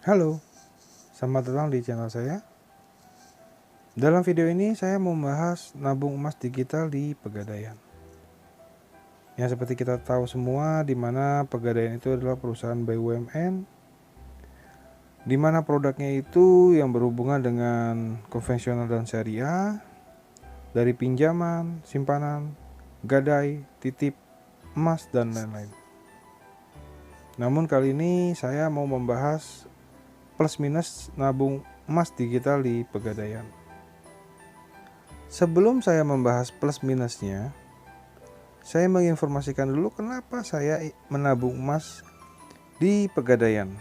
Halo, selamat datang di channel saya. Dalam video ini saya mau membahas nabung emas digital di Pegadaian. Yang seperti kita tahu semua, di mana Pegadaian itu adalah perusahaan BUMN, di mana produknya itu yang berhubungan dengan konvensional dan syariah, dari pinjaman, simpanan, gadai, titip, emas, dan lain-lain. Namun kali ini saya mau membahas plus minus nabung emas digital di Pegadaian. Sebelum saya membahas plus minusnya, saya menginformasikan dulu kenapa saya menabung emas di Pegadaian.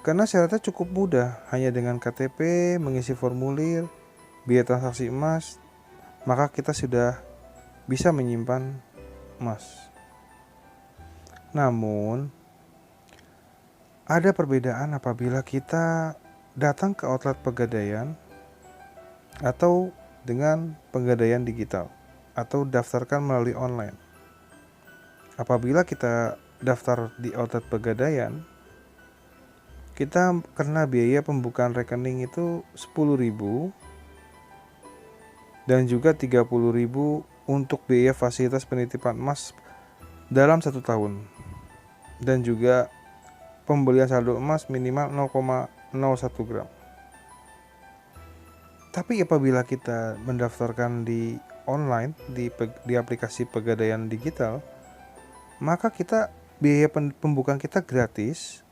Karena syaratnya cukup mudah, hanya dengan KTP, mengisi formulir, biaya transaksi emas, maka kita sudah bisa menyimpan emas. Namun, ada perbedaan apabila kita datang ke outlet Pegadaian atau dengan Pegadaian digital atau daftarkan melalui online. Apabila kita daftar di outlet Pegadaian, kita kena biaya pembukaan rekening itu 10.000 dan juga 30.000 untuk biaya fasilitas penitipan emas dalam 1 tahun, dan juga pembelian saldo emas minimal 0,01 gram. Tapi apabila kita mendaftarkan di online di aplikasi Pegadaian digital, maka kita biaya pembukaan kita gratis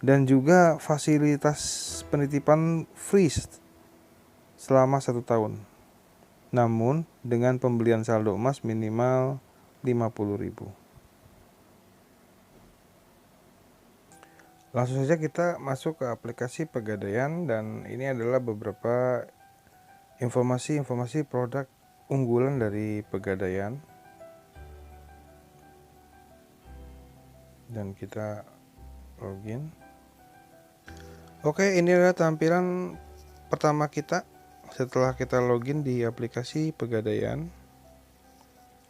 dan juga fasilitas penitipan free selama 1 tahun. Namun dengan pembelian saldo emas minimal 50.000. Langsung saja kita masuk ke aplikasi Pegadaian, dan ini adalah beberapa informasi produk unggulan dari Pegadaian. Dan kita login. Oke, ini adalah tampilan pertama kita setelah kita login di aplikasi Pegadaian.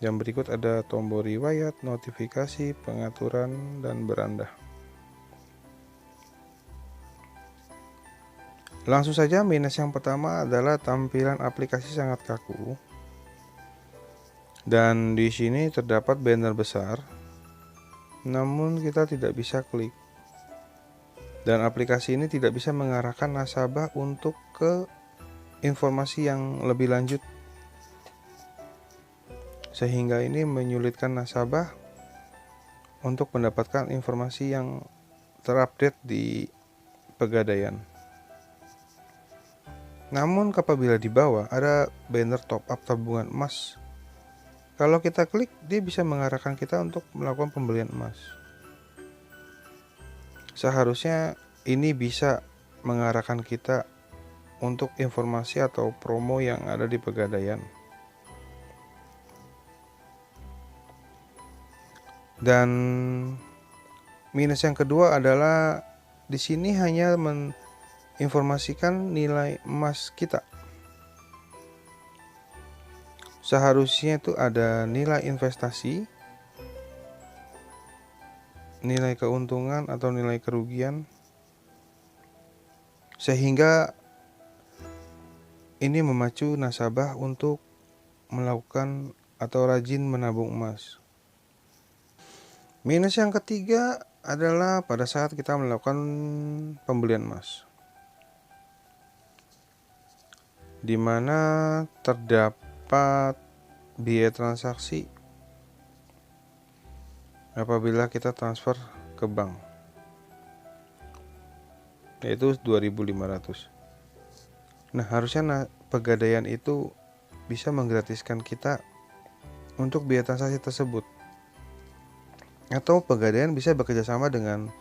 Yang berikut ada tombol riwayat, notifikasi, pengaturan, dan beranda. Langsung saja, minus yang pertama adalah tampilan aplikasi sangat kaku. Dan di sini terdapat banner besar, namun kita tidak bisa klik. Dan aplikasi ini tidak bisa mengarahkan nasabah untuk ke informasi yang lebih lanjut, sehingga ini menyulitkan nasabah untuk mendapatkan informasi yang terupdate di Pegadaian. Namun apabila di bawah ada banner top up tabungan emas, kalau kita klik, dia bisa mengarahkan kita untuk melakukan pembelian emas. Seharusnya ini bisa mengarahkan kita untuk informasi atau promo yang ada di Pegadaian. Dan minus yang kedua adalah di sini hanya menginformasikan nilai emas kita. Seharusnya itu ada nilai investasi, nilai keuntungan atau nilai kerugian, sehingga ini memacu nasabah untuk melakukan atau rajin menabung emas. Minus yang ketiga adalah pada saat kita melakukan pembelian emas, di mana terdapat biaya transaksi apabila kita transfer ke bank, yaitu 2.500. Nah, harusnya Pegadaian itu bisa menggratiskan kita untuk biaya transaksi tersebut, atau Pegadaian bisa bekerjasama dengan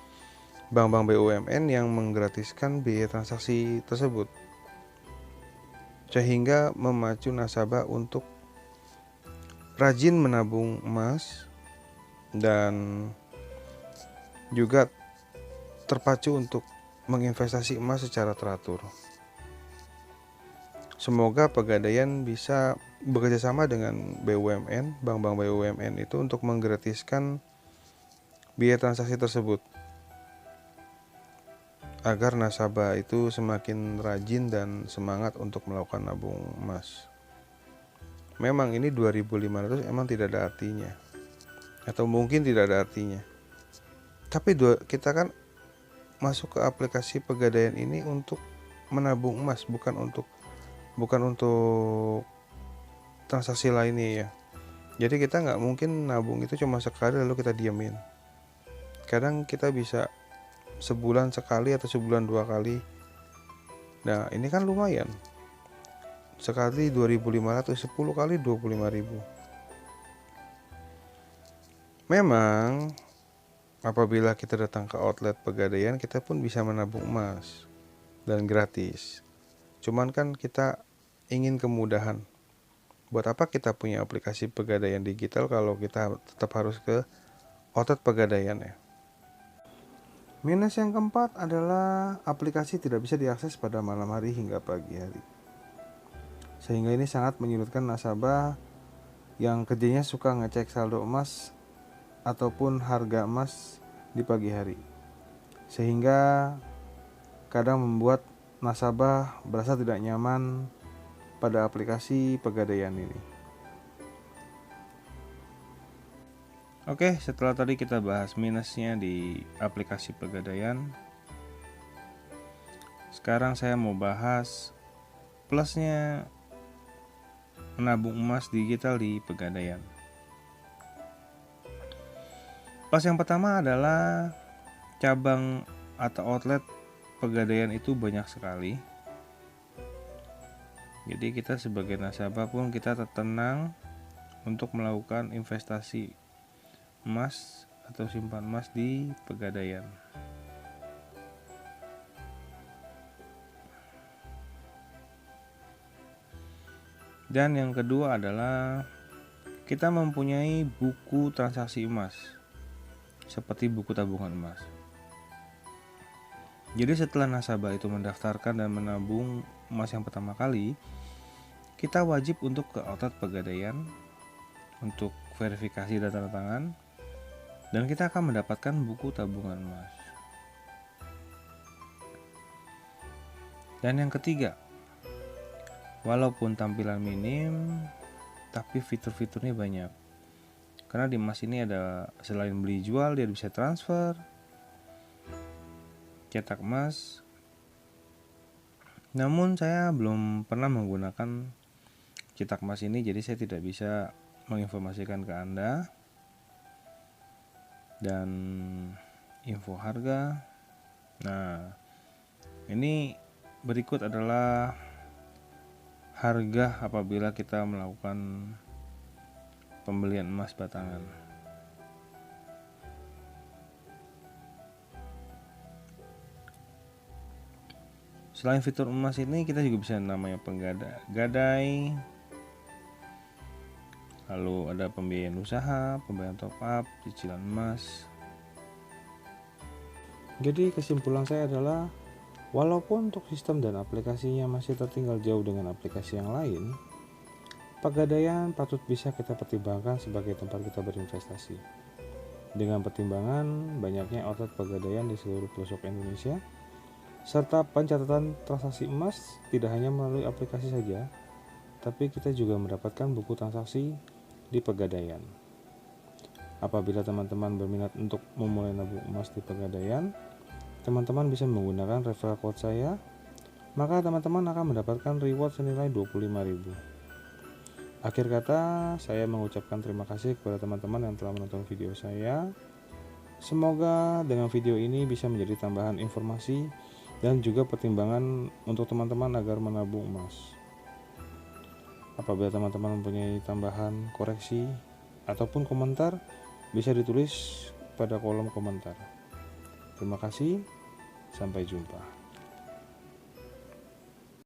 bank-bank BUMN yang menggratiskan biaya transaksi tersebut, sehingga memacu nasabah untuk rajin menabung emas dan juga terpacu untuk menginvestasi emas secara teratur. Semoga Pegadaian bisa bekerjasama dengan BUMN, bank-bank BUMN itu untuk menggratiskan biaya transaksi tersebut, agar nasabah itu semakin rajin dan semangat untuk melakukan nabung emas. Memang ini 2.500 emang tidak ada artinya, atau mungkin tidak ada artinya. Tapi kita kan masuk ke aplikasi Pegadaian ini untuk menabung emas, bukan untuk transaksi lainnya ya. Jadi kita nggak mungkin nabung itu cuma sekali lalu kita diamin. Kadang kita bisa sebulan sekali atau sebulan 2 kali. Nah ini kan lumayan, sekali 2.500, 10 kali 25.000. Memang apabila kita datang ke outlet Pegadaian, kita pun bisa menabung emas dan gratis. Cuman kan kita ingin kemudahan. Buat apa kita punya aplikasi Pegadaian digital kalau kita tetap harus ke outlet Pegadaian ya. Minus yang keempat adalah aplikasi tidak bisa diakses pada malam hari hingga pagi hari. Sehingga ini sangat menyulitkan nasabah yang kerjanya suka ngecek saldo emas ataupun harga emas di pagi hari. Sehingga kadang membuat nasabah berasa tidak nyaman pada aplikasi Pegadaian ini. Oke, setelah tadi kita bahas minusnya di aplikasi Pegadaian, sekarang saya mau bahas plusnya menabung emas digital di Pegadaian. Plus yang pertama adalah cabang atau outlet Pegadaian itu banyak sekali. Jadi kita sebagai nasabah pun kita tenang untuk melakukan investasi emas atau simpan emas di Pegadaian. Dan yang kedua adalah kita mempunyai buku transaksi emas seperti buku tabungan emas. Jadi setelah nasabah itu mendaftarkan dan menabung emas yang pertama kali, kita wajib untuk ke outlet Pegadaian untuk verifikasi dan tanda tangan, dan kita akan mendapatkan buku tabungan emas. Dan yang ketiga, walaupun tampilan minim, tapi fitur-fiturnya banyak. Karena di emas ini ada selain beli jual, dia bisa transfer, cetak emas. Namun saya belum pernah menggunakan cetak emas ini, jadi saya tidak bisa menginformasikan ke Anda. Dan info harga. Nah, ini berikut adalah harga apabila kita melakukan pembelian emas batangan. Selain fitur emas ini, kita juga bisa namanya penggadai. Lalu ada pembiayaan usaha, pembayaran top up, cicilan emas. Jadi kesimpulan saya adalah, walaupun untuk sistem dan aplikasinya masih tertinggal jauh dengan aplikasi yang lain, Pegadaian patut bisa kita pertimbangkan sebagai tempat kita berinvestasi. Dengan pertimbangan banyaknya outlet Pegadaian di seluruh pelosok Indonesia, serta pencatatan transaksi emas tidak hanya melalui aplikasi saja, tapi kita juga mendapatkan buku transaksi di Pegadaian. Apabila teman-teman berminat untuk memulai nabung emas di Pegadaian, teman-teman bisa menggunakan referral code saya, maka teman-teman akan mendapatkan reward senilai 25.000. Akhir kata, saya mengucapkan terima kasih kepada teman-teman yang telah menonton video saya. Semoga dengan video ini bisa menjadi tambahan informasi dan juga pertimbangan untuk teman-teman agar menabung emas. Apabila teman-teman mempunyai tambahan, koreksi, ataupun komentar, bisa ditulis pada kolom komentar. Terima kasih, sampai jumpa.